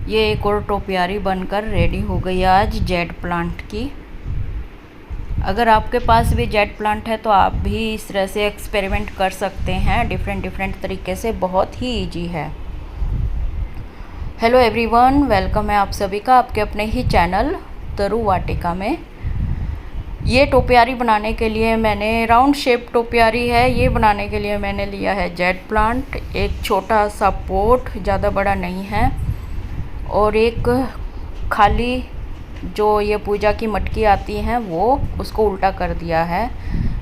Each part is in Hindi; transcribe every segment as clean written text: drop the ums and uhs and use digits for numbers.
ये एक और टोपियारी बनकर रेडी हो गई आज जेड प्लांट की। अगर आपके पास भी जेड प्लांट है तो आप भी इस तरह से एक्सपेरिमेंट कर सकते हैं डिफरेंट तरीके से, बहुत ही इजी है। हेलो एवरीवन, वेलकम है आप सभी का आपके अपने ही चैनल तरु वाटिका में। ये टोपियारी बनाने के लिए मैंने राउंड शेप टोपियारी है, ये बनाने के लिए मैंने लिया है जेड प्लांट, एक छोटा सा पोट, ज़्यादा बड़ा नहीं है, और एक खाली जो ये पूजा की मटकी आती हैं वो उसको उल्टा कर दिया है।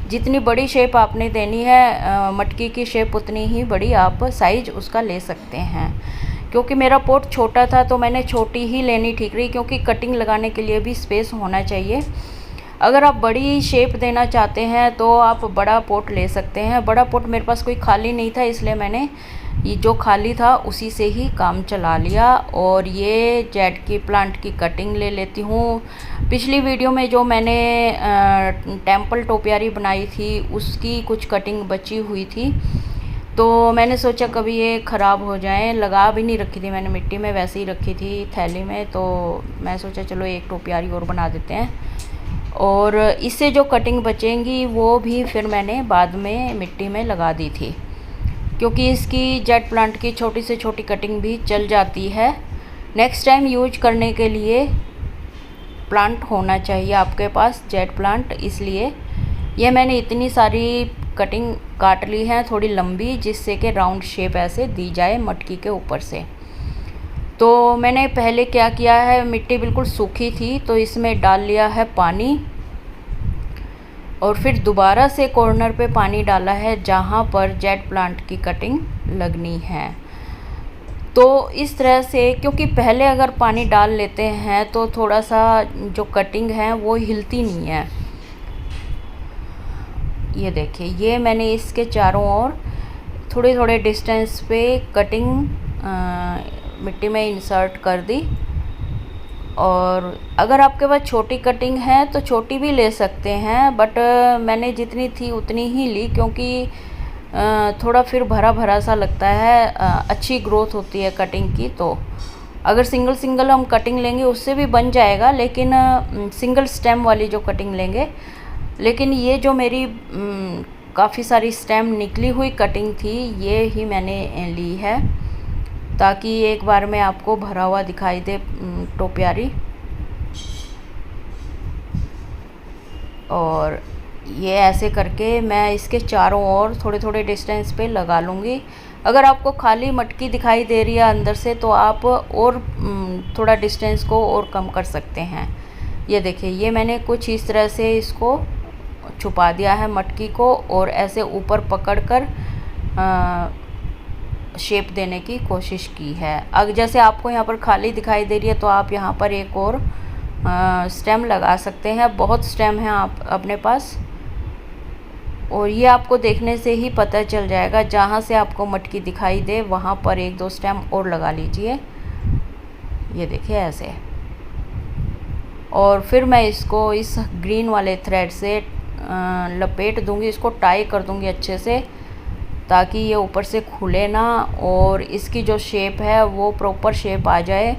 जितनी बड़ी शेप आपने देनी है मटकी की शेप, उतनी ही बड़ी आप साइज उसका ले सकते हैं। क्योंकि मेरा पोट छोटा था तो मैंने छोटी ही लेनी ठीक रही, क्योंकि कटिंग लगाने के लिए भी स्पेस होना चाहिए। अगर आप बड़ी शेप देना चाहते हैं तो आप बड़ा पोट ले सकते हैं। बड़ा पोट मेरे पास कोई खाली नहीं था, इसलिए मैंने ये जो खाली था उसी से ही काम चला लिया। और ये जेड की प्लांट की कटिंग ले लेती हूँ। पिछली वीडियो में जो मैंने टेम्पल टोपियारी बनाई थी उसकी कुछ कटिंग बची हुई थी, तो मैंने सोचा कभी ये ख़राब हो जाए, लगा भी नहीं रखी थी मैंने मिट्टी में, वैसे ही रखी थी थैली में, तो मैं सोचा चलो एक टोपियारी और बना देते हैं। और इससे जो कटिंग बचेंगी वो भी फिर मैंने बाद में मिट्टी में लगा दी थी, क्योंकि इसकी जेड प्लांट की छोटी से छोटी कटिंग भी चल जाती है। नेक्स्ट टाइम यूज करने के लिए प्लांट होना चाहिए आपके पास जेड प्लांट, इसलिए ये मैंने इतनी सारी कटिंग काट ली है थोड़ी लंबी, जिससे कि राउंड शेप ऐसे दी जाए मटकी के ऊपर से। तो मैंने पहले क्या किया है, मिट्टी बिल्कुल सूखी थी तो इसमें डाल लिया है पानी, और फिर दोबारा से कॉर्नर पे पानी डाला है जहाँ पर जेड प्लांट की कटिंग लगनी है। तो इस तरह से, क्योंकि पहले अगर पानी डाल लेते हैं तो थोड़ा सा जो कटिंग है वो हिलती नहीं है। ये देखिए, ये मैंने इसके चारों ओर थोड़े थोड़े डिस्टेंस पे कटिंग मिट्टी में इंसर्ट कर दी। और अगर आपके पास छोटी कटिंग है तो छोटी भी ले सकते हैं, बट मैंने जितनी थी उतनी ही ली, क्योंकि थोड़ा फिर भरा भरा सा लगता है, अच्छी ग्रोथ होती है कटिंग की। तो अगर सिंगल सिंगल हम कटिंग लेंगे उससे भी बन जाएगा, लेकिन सिंगल स्टेम वाली जो कटिंग लेंगे। लेकिन ये जो मेरी काफ़ी सारी स्टेम निकली हुई कटिंग थी, ये ही मैंने ली है, ताकि एक बार में आपको भरा हुआ दिखाई दे टोपियारी। और ये ऐसे करके मैं इसके चारों ओर थोड़े थोड़े डिस्टेंस पे लगा लूँगी। अगर आपको खाली मटकी दिखाई दे रही है अंदर से तो आप और थोड़ा डिस्टेंस को और कम कर सकते हैं। ये देखिए, ये मैंने कुछ इस तरह से इसको छुपा दिया है मटकी को, और ऐसे ऊपर पकड़कर शेप देने की कोशिश की है। अब जैसे आपको यहाँ पर खाली दिखाई दे रही है तो आप यहाँ पर एक और स्टेम लगा सकते हैं। बहुत स्टेम है आप अपने पास, और ये आपको देखने से ही पता चल जाएगा। जहाँ से आपको मटकी दिखाई दे वहाँ पर एक दो स्टेम और लगा लीजिए। ये देखिए ऐसे। और फिर मैं इसको इस ग्रीन वाले थ्रेड से लपेट दूँगी, इसको टाई कर दूँगी अच्छे से, ताकि ये ऊपर से खुले ना, और इसकी जो शेप है वो प्रॉपर शेप आ जाए।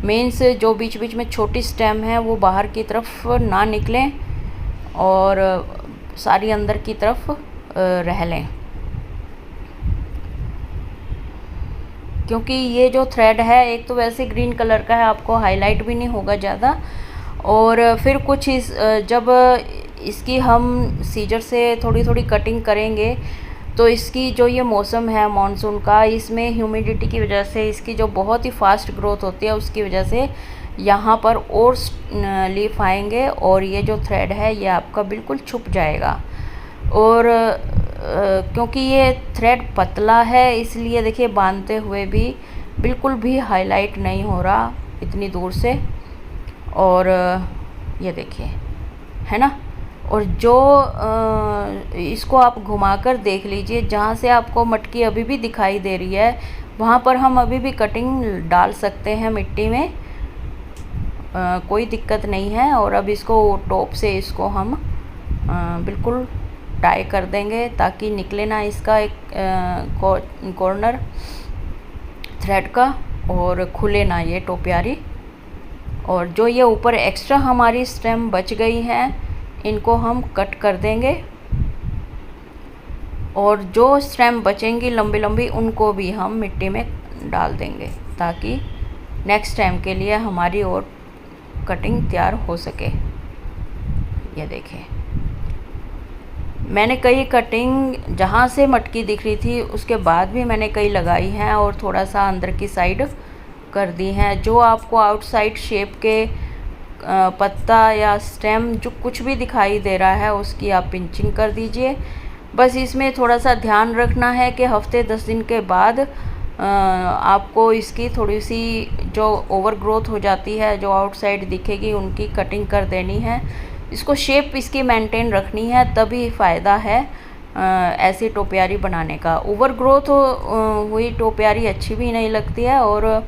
मीन्स जो बीच बीच में छोटी स्टेम है वो बाहर की तरफ ना निकलें और सारी अंदर की तरफ रह लें। क्योंकि ये जो थ्रेड है एक तो वैसे ग्रीन कलर का है, आपको हाईलाइट भी नहीं होगा ज़्यादा। और फिर कुछ जब इसकी हम सीजर से थोड़ी थोड़ी कटिंग करेंगे तो इसकी जो ये मौसम है मानसून का, इसमें ह्यूमिडिटी की वजह से इसकी जो बहुत ही फास्ट ग्रोथ होती है उसकी वजह से यहाँ पर और लीफ आएंगे, और ये जो थ्रेड है ये आपका बिल्कुल छुप जाएगा। और क्योंकि ये थ्रेड पतला है इसलिए देखिए बांधते हुए भी बिल्कुल भी हाईलाइट नहीं हो रहा इतनी दूर से। और ये देखिए, है ना। और जो इसको आप घुमाकर देख लीजिए, जहाँ से आपको मटकी अभी भी दिखाई दे रही है वहाँ पर हम अभी भी कटिंग डाल सकते हैं मिट्टी में, कोई दिक्कत नहीं है। और अब इसको टॉप से इसको हम बिल्कुल टाई कर देंगे, ताकि निकले ना इसका एक कॉर्नर थ्रेड का। और खुले ना ये टोपियारी। और जो ये ऊपर एक्स्ट्रा हमारी स्टेम बच गई हैं इनको हम कट कर देंगे, और जो स्टेम बचेंगी लंबी लंबी उनको भी हम मिट्टी में डाल देंगे ताकि नेक्स्ट टाइम के लिए हमारी और कटिंग तैयार हो सके। ये देखिए, मैंने कई कटिंग जहाँ से मटकी दिख रही थी उसके बाद भी मैंने कई लगाई हैं और थोड़ा सा अंदर की साइड कर दी हैं। जो आपको आउटसाइड शेप के पत्ता या स्टेम जो कुछ भी दिखाई दे रहा है उसकी आप पिंचिंग कर दीजिए। बस इसमें थोड़ा सा ध्यान रखना है कि हफ्ते 10 दिन के बाद आपको इसकी थोड़ी सी जो ओवर ग्रोथ हो जाती है, जो आउटसाइड दिखेगी, उनकी कटिंग कर देनी है। इसको शेप इसकी मेंटेन रखनी है, तभी फ़ायदा है ऐसी टोपियारी बनाने का। ओवर ग्रोथ हुई टोपियारी अच्छी भी नहीं लगती है, और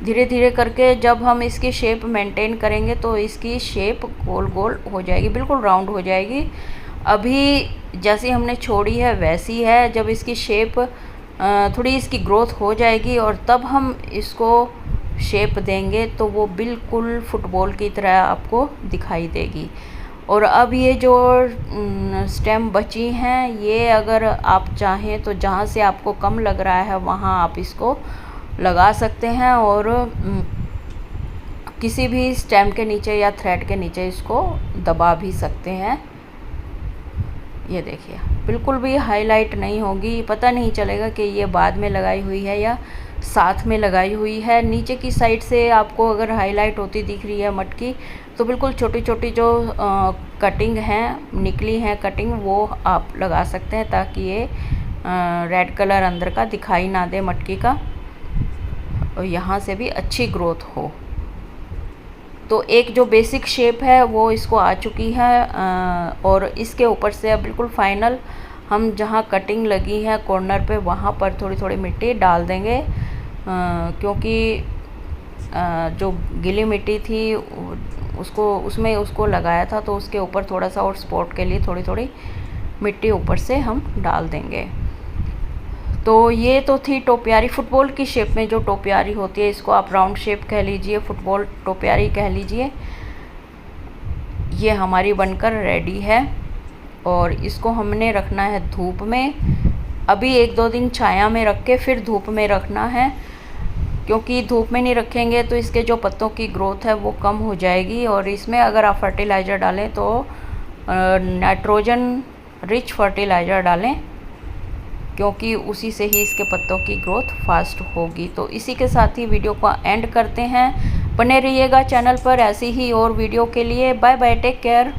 धीरे धीरे करके जब हम इसकी शेप मेंटेन करेंगे तो इसकी शेप गोल गोल हो जाएगी, बिल्कुल राउंड हो जाएगी। अभी जैसी हमने छोड़ी है वैसी है। जब इसकी शेप थोड़ी इसकी ग्रोथ हो जाएगी और तब हम इसको शेप देंगे तो वो बिल्कुल फुटबॉल की तरह आपको दिखाई देगी। और अब ये जो स्टेम बची हैं, ये अगर आप चाहें तो जहाँ से आपको कम लग रहा है वहाँ आप इसको लगा सकते हैं, और किसी भी स्टेम के नीचे या थ्रेड के नीचे इसको दबा भी सकते हैं। ये देखिए, बिल्कुल भी हाईलाइट नहीं होगी, पता नहीं चलेगा कि ये बाद में लगाई हुई है या साथ में लगाई हुई है। नीचे की साइड से आपको अगर हाईलाइट होती दिख रही है मटकी, तो बिल्कुल छोटी छोटी जो कटिंग हैं, निकली हैं कटिंग, वो आप लगा सकते हैं ताकि ये रेड कलर अंदर का दिखाई ना दे मटकी का, और यहाँ से भी अच्छी ग्रोथ हो। तो एक जो बेसिक शेप है वो इसको आ चुकी है, और इसके ऊपर से अब बिल्कुल फाइनल हम जहाँ कटिंग लगी है कॉर्नर पे वहाँ पर थोड़ी थोड़ी मिट्टी डाल देंगे, क्योंकि जो गीली मिट्टी थी उसको लगाया था, तो उसके ऊपर थोड़ा सा और स्पॉट के लिए थोड़ी थोड़ी मिट्टी ऊपर से हम डाल देंगे। तो ये तो थी टोपियारी, फुटबॉल की शेप में जो टोपियारी होती है, इसको आप राउंड शेप कह लीजिए, फुटबॉल टोपियारी कह लीजिए। ये हमारी बनकर रेडी है, और इसको हमने रखना है धूप में। अभी 1-2 दिन छाया में रख के फिर धूप में रखना है, क्योंकि धूप में नहीं रखेंगे तो इसके जो पत्तों की ग्रोथ है वो कम हो जाएगी। और इसमें अगर आप फर्टिलाइज़र डालें तो नाइट्रोजन रिच फर्टिलाइज़र डालें, क्योंकि उसी से ही इसके पत्तों की ग्रोथ फास्ट होगी। तो इसी के साथ ही वीडियो को एंड करते हैं। बने रहिएगा चैनल पर ऐसी ही और वीडियो के लिए। Bye bye, take care.